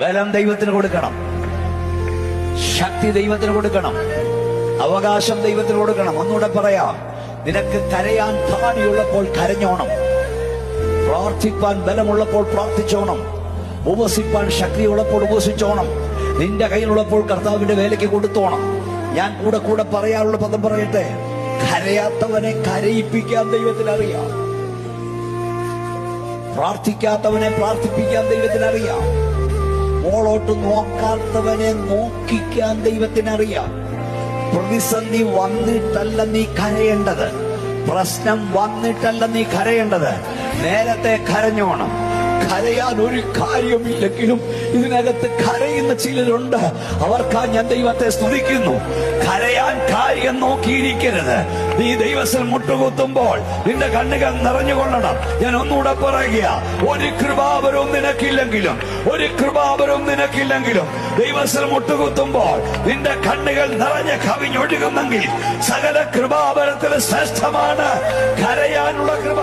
ബലം ദൈവത്തിന് കൊടുക്കണം, ശക്തി ദൈവത്തിന് കൊടുക്കണം, അവകാശം ദൈവത്തിന് കൊടുക്കണം. ഒന്നുകൂടെ പറയാം, നിനക്ക് കരയാൻ താടിയുള്ളപ്പോൾ കരഞ്ഞോണം, പ്രാർത്ഥിപ്പാൻ ബലമുള്ളപ്പോൾ പ്രാർത്ഥിച്ചോണം, ഉപസിപ്പാൻ ശക്തിയുള്ളപ്പോൾ ഉപസിച്ചോണം, നിന്റെ കയ്യിലുള്ളപ്പോൾ കർത്താവിന്റെ വേലയ്ക്ക് കൊടുത്തോണം. ഞാൻ കൂടെ കൂടെ പറയാനുള്ള പദം പറയട്ടെ, കരയാത്തവനെ കരയിപ്പിക്കാൻ ദൈവത്തിനറിയാം, പ്രാർത്ഥിക്കാത്തവനെ പ്രാർത്ഥിപ്പിക്കാൻ ദൈവത്തിനറിയാം, മോളോട്ട് നോക്കാത്തവനെ നോക്കിക്കാൻ ദൈവത്തിനറിയാം. പ്രതിസന്ധി വന്നിട്ടല്ല നീ കരയേണ്ടത്, പ്രശ്നം വന്നിട്ടല്ല നീ കരയേണ്ടത്, നേരത്തെ കരഞ്ഞോണം. കരയാൻ ഒരു കാര്യമില്ലെങ്കിലും ഇതിനകത്ത് കരയുന്ന ചിലരുണ്ട്, അവർക്കാ ഞാൻ ദൈവത്തെ സ്തുതിക്കുന്നു. കരയാൻ കാര്യം നോക്കിയിരിക്കരുത്. നീ ദൈവത്തിൽ മുട്ടുകുത്തുമ്പോൾ നിന്റെ കണ്ണുകൾ നിറഞ്ഞുകൊള്ളണം. ഞാൻ ഒന്നുകൂടെ പറയുക, ഒരു കൃപാവരവും നിനക്കില്ലെങ്കിലും ദൈവത്തിൽ മുട്ടുകുത്തുമ്പോൾ നിന്റെ കണ്ണുകൾ നിറഞ്ഞ് കവിഞ്ഞൊഴുകുന്നെങ്കിൽ സകല കൃപാവരത്തിൽ ശ്രേഷ്ഠമാണ് കരയാനുള്ള കൃപ.